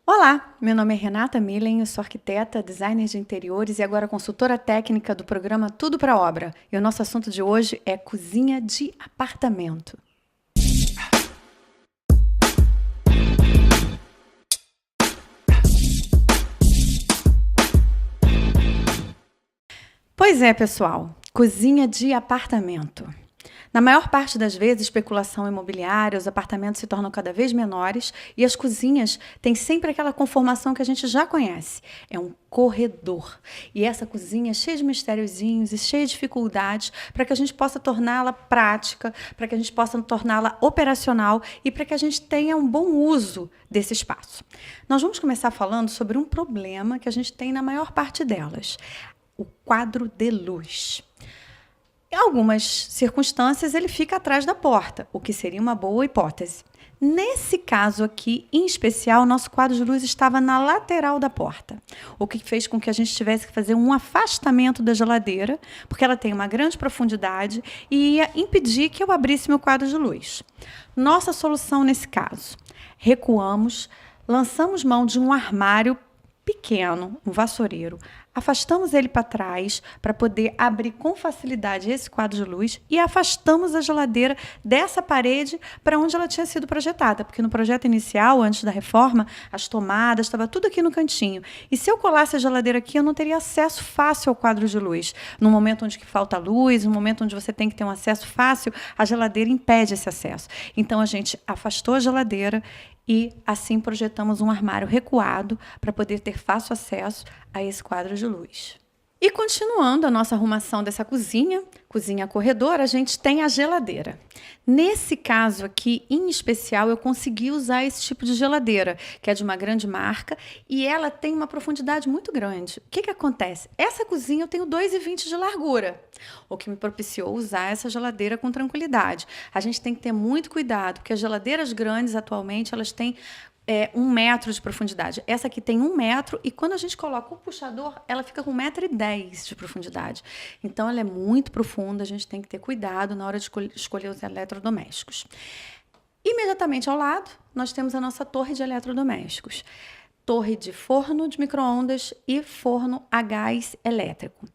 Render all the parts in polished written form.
Olá, meu nome é Renata Millen, eu sou arquiteta, designer de interiores e agora consultora técnica do programa Tudo para Obra. E o nosso assunto de hoje é cozinha de apartamento. Pois é, pessoal, cozinha de apartamento. Na maior parte das vezes, especulação imobiliária, os apartamentos se tornam cada vez menores e as cozinhas têm sempre aquela conformação que a gente já conhece. É um corredor. E essa cozinha é cheia de mistériozinhos e cheia de dificuldades para que a gente possa torná-la prática, para que a gente possa torná-la operacional e para que a gente tenha um bom uso desse espaço. Nós vamos começar falando sobre um problema que a gente tem na maior parte delas: o quadro de luz. Em algumas circunstâncias, ele fica atrás da porta, o que seria uma boa hipótese. Nesse caso aqui, em especial, nosso quadro de luz estava na lateral da porta, o que fez com que a gente tivesse que fazer um afastamento da geladeira, porque ela tem uma grande profundidade e ia impedir que eu abrisse meu quadro de luz. Nossa solução nesse caso: recuamos, lançamos mão de um armário pequeno, um vassoureiro, afastamos ele para trás para poder abrir com facilidade esse quadro de luz e afastamos a geladeira dessa parede para onde ela tinha sido projetada, porque no projeto inicial, antes da reforma, as tomadas, estava tudo aqui no cantinho. E se eu colasse a geladeira aqui, eu não teria acesso fácil ao quadro de luz. No momento onde que falta luz, no momento onde você tem que ter um acesso fácil, a geladeira impede esse acesso. Então, a gente afastou a geladeira e assim projetamos um armário recuado para poder ter fácil acesso a esse quadro de luz. E continuando a nossa arrumação dessa cozinha corredor, a gente tem a geladeira. Nesse caso aqui, em especial, eu consegui usar esse tipo de geladeira, que é de uma grande marca, e ela tem uma profundidade muito grande. O que acontece? Essa cozinha eu tenho 2,20 de largura, o que me propiciou usar essa geladeira com tranquilidade. A gente tem que ter muito cuidado, porque as geladeiras grandes, atualmente, elas têm 1 metro de profundidade. Essa aqui tem 1 metro e quando a gente coloca o puxador, ela fica com 1,10 m de profundidade. Então, ela é muito profunda, a gente tem que ter cuidado na hora de escolher os eletrodomésticos. Imediatamente ao lado, nós temos a nossa torre de eletrodomésticos. Torre de forno de micro-ondas e forno a gás elétrico.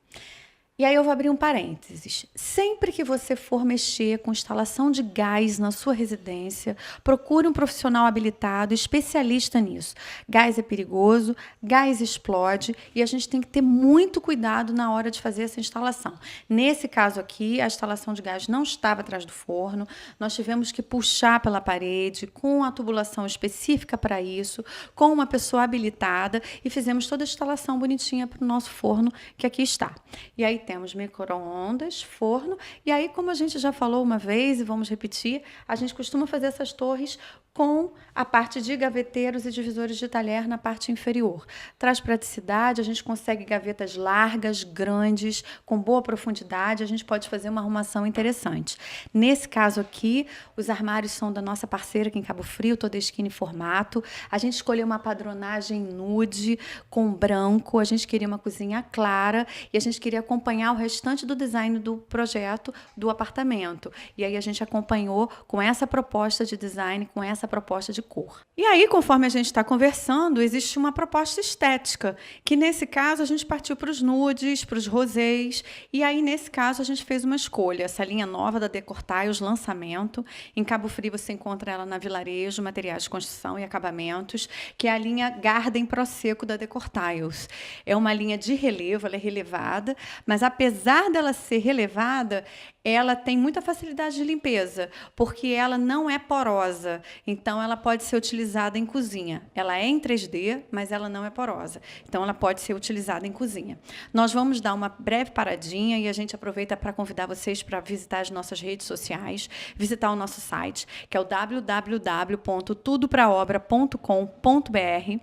E aí eu vou abrir um parênteses. Sempre que você for mexer com instalação de gás na sua residência, procure um profissional habilitado, especialista nisso. Gás é perigoso, gás explode e a gente tem que ter muito cuidado na hora de fazer essa instalação. Nesse caso aqui, a instalação de gás não estava atrás do forno, nós tivemos que puxar pela parede com a tubulação específica para isso, com uma pessoa habilitada e fizemos toda a instalação bonitinha para o nosso forno que aqui está. E aí temos micro-ondas, forno, e aí, como a gente já falou uma vez e vamos repetir, a gente costuma fazer essas torres com a parte de gaveteiros e divisores de talher na parte inferior. Traz praticidade, a gente consegue gavetas largas, grandes, com boa profundidade, a gente pode fazer uma arrumação interessante. Nesse caso aqui, os armários são da nossa parceira aqui em Cabo Frio, toda esquina e formato. A gente escolheu uma padronagem nude com branco, a gente queria uma cozinha clara e a gente queria acompanhar o restante do design do projeto do apartamento. E aí a gente acompanhou com essa proposta de design, com essa proposta de cor. E aí, conforme a gente está conversando, existe uma proposta estética, que nesse caso a gente partiu para os nudes, para os rosés, e aí nesse caso a gente fez uma escolha, essa linha nova da Decortiles, lançamento. Em Cabo Frio você encontra ela na Vilarejo, materiais de construção e acabamentos, que é a linha Garden Pro Seco da Decortiles. É uma linha de relevo, ela é relevada, mas apesar dela ser relevada, ela tem muita facilidade de limpeza, porque ela não é porosa, então ela pode ser utilizada em cozinha. Ela é em 3D, mas ela não é porosa, então ela pode ser utilizada em cozinha. Nós vamos dar uma breve paradinha e a gente aproveita para convidar vocês para visitar as nossas redes sociais, visitar o nosso site, que é o www.tudopraobra.com.br,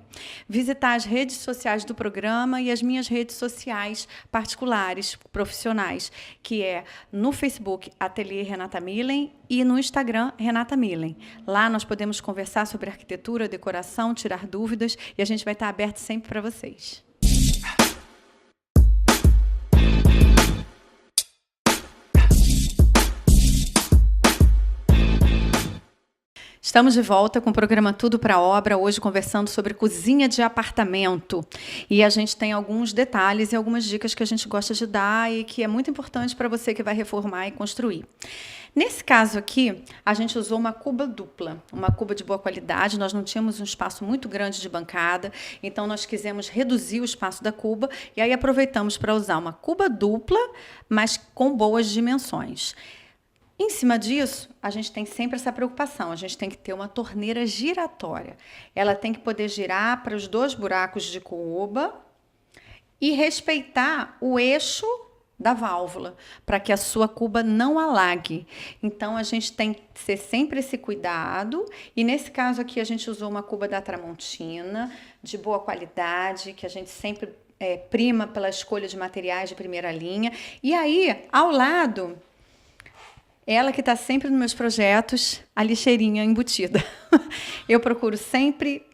visitar as redes sociais do programa e as minhas redes sociais particulares, profissionais, que é no Facebook Ateliê Renata Millen e no Instagram Renata Millen. Lá nós podemos conversar sobre arquitetura, decoração, tirar dúvidas e a gente vai estar aberto sempre para vocês. Estamos de volta com o programa Tudo para Obra, hoje conversando sobre cozinha de apartamento. E a gente tem alguns detalhes e algumas dicas que a gente gosta de dar e que é muito importante para você que vai reformar e construir. Nesse caso aqui, a gente usou uma cuba dupla, uma cuba de boa qualidade. Nós não tínhamos um espaço muito grande de bancada, então nós quisemos reduzir o espaço da cuba e aí aproveitamos para usar uma cuba dupla, mas com boas dimensões. Em cima disso, a gente tem sempre essa preocupação. A gente tem que ter uma torneira giratória. Ela tem que poder girar para os 2 buracos de cuba e respeitar o eixo da válvula, para que a sua cuba não alague. Então, a gente tem que ter sempre esse cuidado. E nesse caso aqui, a gente usou uma cuba da Tramontina, de boa qualidade, que a gente sempre prima pela escolha de materiais de primeira linha. E aí, ao lado... ela que está sempre nos meus projetos, a lixeirinha embutida. Eu procuro sempre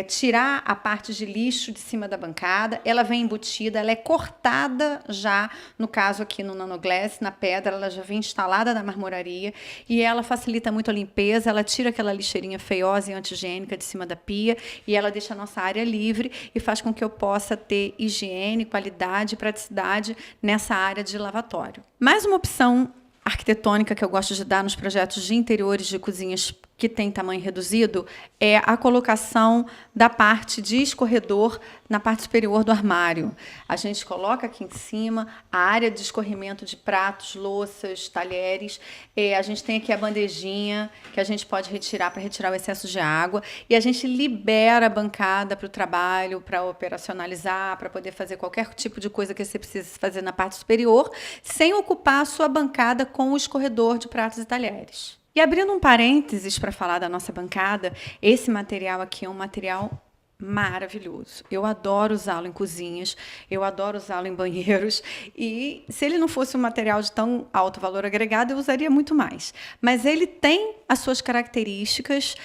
tirar a parte de lixo de cima da bancada. Ela vem embutida, ela é cortada já, no caso aqui no Nanoglass, na pedra, ela já vem instalada na marmoraria e ela facilita muito a limpeza, ela tira aquela lixeirinha feiosa e anti-higiênica de cima da pia e ela deixa a nossa área livre e faz com que eu possa ter higiene, qualidade e praticidade nessa área de lavatório. Mais uma opção arquitetônica que eu gosto de dar nos projetos de interiores de cozinhas que tem tamanho reduzido é a colocação da parte de escorredor na parte superior do armário. A gente coloca aqui em cima a área de escorrimento de pratos, louças, talheres. A gente tem aqui a bandejinha que a gente pode retirar para retirar o excesso de água. E a gente libera a bancada para o trabalho, para operacionalizar, para poder fazer qualquer tipo de coisa que você precisa fazer na parte superior, sem ocupar a sua bancada com o escorredor de pratos e talheres. E abrindo um parênteses para falar da nossa bancada, esse material aqui é um material maravilhoso. Eu adoro usá-lo em cozinhas, eu adoro usá-lo em banheiros e se ele não fosse um material de tão alto valor agregado, eu usaria muito mais. Mas ele tem as suas características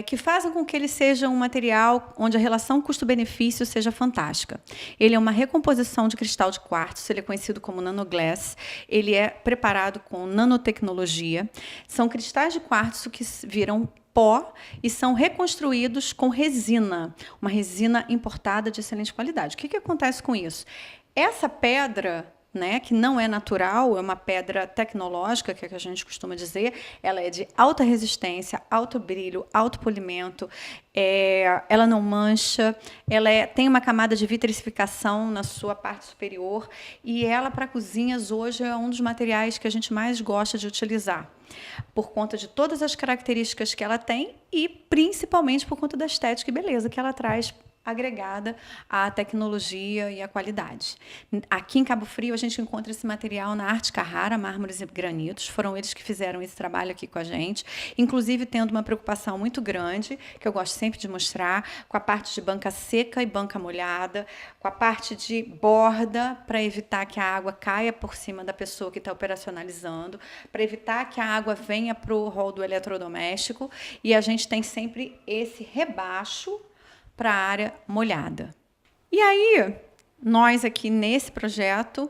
que fazem com que ele seja um material onde a relação custo-benefício seja fantástica. Ele é uma recomposição de cristal de quartzo, ele é conhecido como nanoglass, ele é preparado com nanotecnologia, são cristais de quartzo que viram pó e são reconstruídos com resina, uma resina importada de excelente qualidade. O que acontece com isso? Essa pedra, que não é natural, é uma pedra tecnológica, que é que a gente costuma dizer, ela é de alta resistência, alto brilho, alto polimento, ela não mancha, ela tem uma camada de vitrificação na sua parte superior e ela, para cozinhas, hoje é um dos materiais que a gente mais gosta de utilizar, por conta de todas as características que ela tem e, principalmente, por conta da estética e beleza que ela traz agregada à tecnologia e à qualidade. Aqui em Cabo Frio, a gente encontra esse material na Arte Carrara, mármores e granitos. Foram eles que fizeram esse trabalho aqui com a gente, inclusive tendo uma preocupação muito grande, que eu gosto sempre de mostrar, com a parte de banca seca e banca molhada, com a parte de borda, para evitar que a água caia por cima da pessoa que está operacionalizando, para evitar que a água venha para o rol do eletrodoméstico, e a gente tem sempre esse rebaixo para a área molhada. E aí, nós aqui nesse projeto,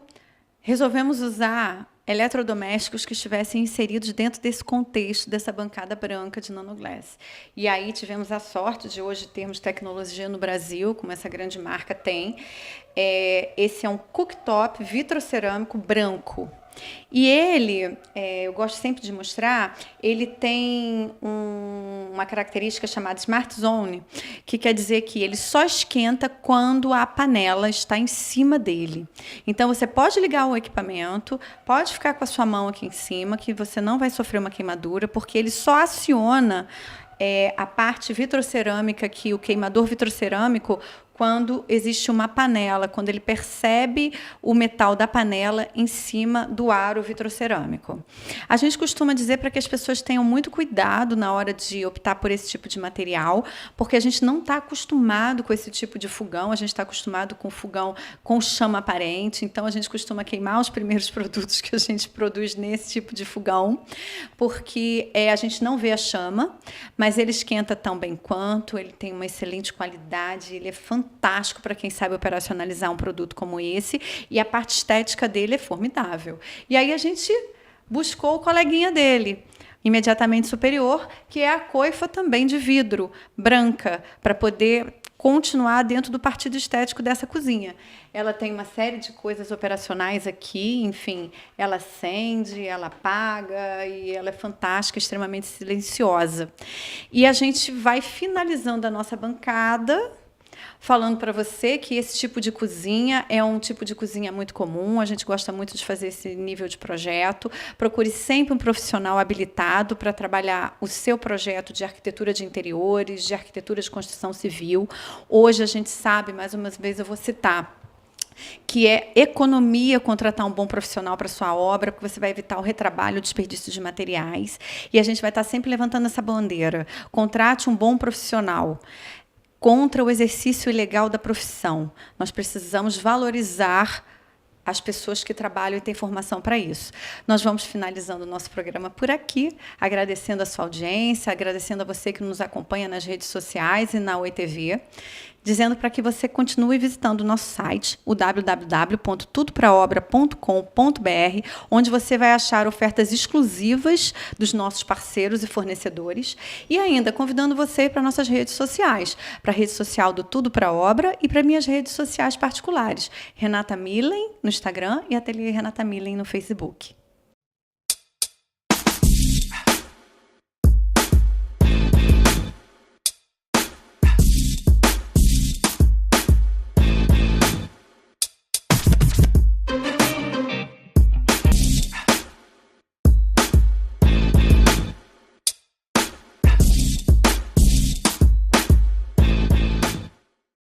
resolvemos usar eletrodomésticos que estivessem inseridos dentro desse contexto, dessa bancada branca de nanoglass. E aí tivemos a sorte de hoje termos tecnologia no Brasil, como essa grande marca tem. Esse é um cooktop vitrocerâmico branco. E ele, eu gosto sempre de mostrar, ele tem uma característica chamada Smart Zone, que quer dizer que ele só esquenta quando a panela está em cima dele. Então, você pode ligar o equipamento, pode ficar com a sua mão aqui em cima, que você não vai sofrer uma queimadura, porque ele só aciona a parte vitrocerâmica aqui, o queimador vitrocerâmico, quando existe uma panela, quando ele percebe o metal da panela em cima do aro vitrocerâmico. A gente costuma dizer para que as pessoas tenham muito cuidado na hora de optar por esse tipo de material, porque a gente não está acostumado com esse tipo de fogão, a gente está acostumado com fogão com chama aparente, então a gente costuma queimar os primeiros produtos que a gente produz nesse tipo de fogão, porque a gente não vê a chama, mas ele esquenta tão bem quanto, ele tem uma excelente qualidade, ele é fantástico para quem sabe operacionalizar um produto como esse, e a parte estética dele é formidável. E aí a gente buscou o coleguinha dele. imediatamente superior, que é a coifa também de vidro, branca, para poder continuar dentro do partido estético dessa cozinha. Ela tem uma série de coisas operacionais aqui, enfim, ela acende, ela apaga e ela é fantástica, extremamente silenciosa. E a gente vai finalizando a nossa bancada falando para você que esse tipo de cozinha é um tipo de cozinha muito comum, a gente gosta muito de fazer esse nível de projeto. Procure sempre um profissional habilitado para trabalhar o seu projeto de arquitetura de interiores, de arquitetura de construção civil. Hoje a gente sabe, mais uma vez eu vou citar, que é economia contratar um bom profissional para sua obra, porque você vai evitar o retrabalho, o desperdício de materiais. E a gente vai estar sempre levantando essa bandeira. Contrate um bom profissional. Contra o exercício ilegal da profissão. Nós precisamos valorizar as pessoas que trabalham e têm formação para isso. Nós vamos finalizando o nosso programa por aqui, agradecendo a sua audiência, agradecendo a você que nos acompanha nas redes sociais e na Oi TV, dizendo para que você continue visitando o nosso site, o www.tudopraobra.com.br, onde você vai achar ofertas exclusivas dos nossos parceiros e fornecedores, e ainda convidando você para nossas redes sociais, para a rede social do Tudo para Obra e para minhas redes sociais particulares, Renata Millen no Instagram e Ateliê Renata Millen no Facebook.